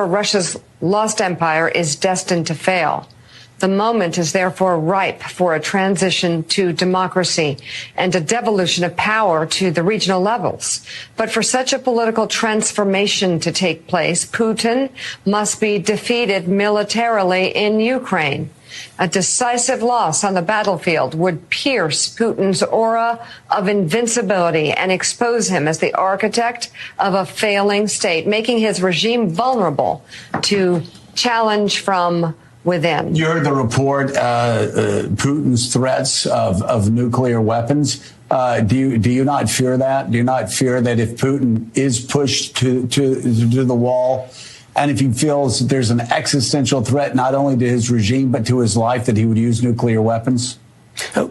Russia's lost empire is destined to fail. The moment is therefore ripe for a transition to democracy and a devolution of power to the regional levels. But for such a political transformation to take place, Putin must be defeated militarily in Ukraine. A decisive loss on the battlefield would pierce Putin's aura of invincibility and expose him as the architect of a failing state, making his regime vulnerable to challenge from within. You heard the report, Putin's threats of nuclear weapons. Do you not fear that? Do you not fear that if Putin is pushed to the wall, and if he feels that there's an existential threat not only to his regime but to his life, that he would use nuclear weapons?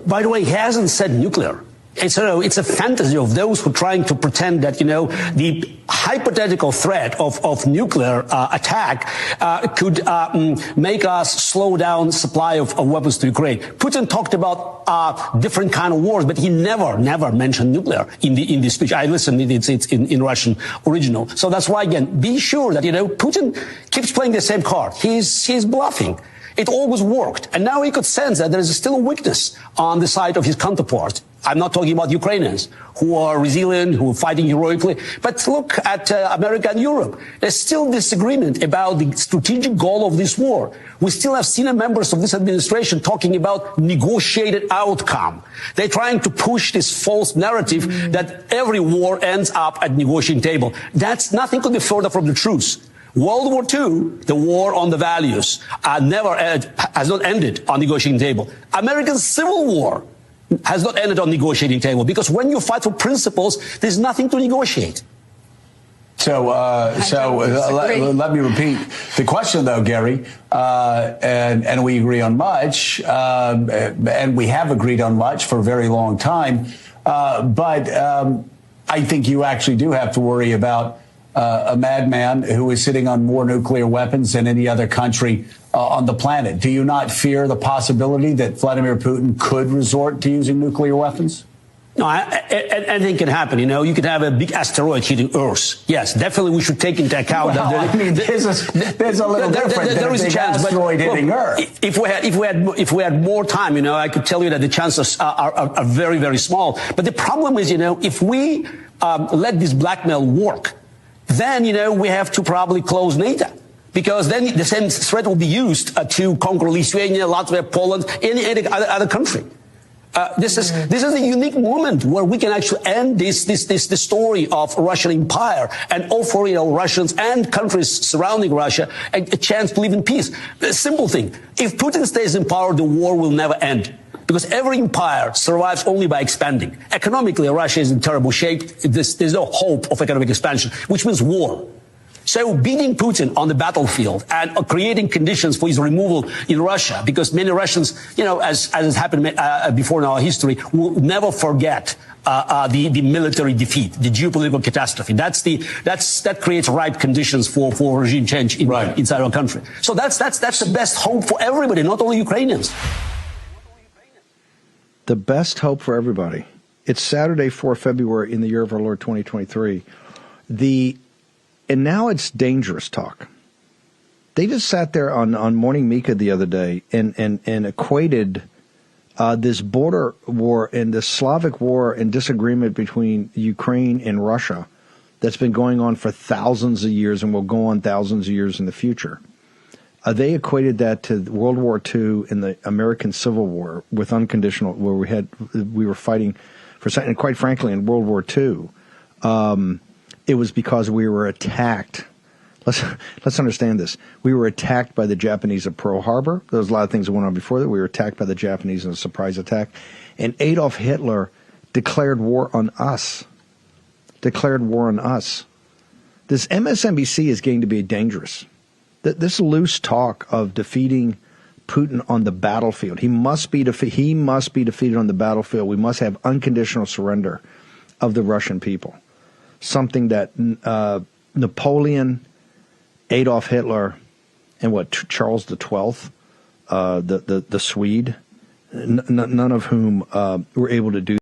By the way, he hasn't said nuclear. It's a fantasy of those who are trying to pretend that, the hypothetical threat of nuclear attack could make us slow down supply of weapons to Ukraine. Putin talked about different kind of wars, but he never mentioned nuclear in the speech. I listened, it's in Russian original. So that's why, again, be sure that, Putin keeps playing the same card. He's bluffing. It always worked. And now he could sense that there is still a weakness on the side of his counterpart. I'm not talking about Ukrainians who are resilient, who are fighting heroically. But look at America and Europe. There's still disagreement about the strategic goal of this war. We still have senior members of this administration talking about negotiated outcome. They're trying to push this false narrative that every war ends up at negotiating table. That's nothing could be further from the truth. World War II, the war on the values, has not ended on negotiating table. American Civil War has not ended on negotiating table, because when you fight for principles, there's nothing to negotiate. So let me repeat the question, though, Gary, and we agree on much, and we have agreed on much for a very long time, but I think you actually do have to worry about a madman who is sitting on more nuclear weapons than any other country on the planet. Do you not fear the possibility that Vladimir Putin could resort to using nuclear weapons? No, anything can happen. You could have a big asteroid hitting Earth. Yes, definitely we should take into account that. There's a little difference. There is a chance, asteroid hitting Earth. If we had more time, I could tell you that the chances are very, very small. But the problem is, if we let this blackmail work, then, we have to probably close NATO, because then the same threat will be used to conquer Lithuania, Latvia, Poland, any other country. This is a unique moment where we can actually end the story of Russian empire and offer, Russians and countries surrounding Russia a chance to live in peace. A simple thing. If Putin stays in power, the war will never end. Because every empire survives only by expanding. Economically, Russia is in terrible shape. There's no hope of economic expansion, which means war. So beating Putin on the battlefield and creating conditions for his removal in Russia, because many Russians, as has happened before in our history, will never forget the military defeat, the geopolitical catastrophe. That creates ripe conditions for regime change inside our country. So that's the best hope for everybody, not only Ukrainians. The best hope for everybody. It's Saturday, 4 February in the year of our Lord 2023. And now it's dangerous talk. They just sat there on Morning Mika the other day and equated this border war and the Slavic war and disagreement between Ukraine and Russia that's been going on for thousands of years and will go on thousands of years in the future. They equated that to World War II and the American Civil War with unconditional, where we were fighting for something. And quite frankly, in World War II, it was because we were attacked. Let's understand this. We were attacked by the Japanese at Pearl Harbor. There was a lot of things that went on before that. We were attacked by the Japanese in a surprise attack. And Adolf Hitler declared war on us. This MSNBC is getting to be dangerous. This loose talk of defeating Putin on the battlefield. He must be defeated on the battlefield. We must have unconditional surrender of the Russian people. Something that Napoleon, Adolf Hitler, and Charles XII, the Swede, none of whom were able to do.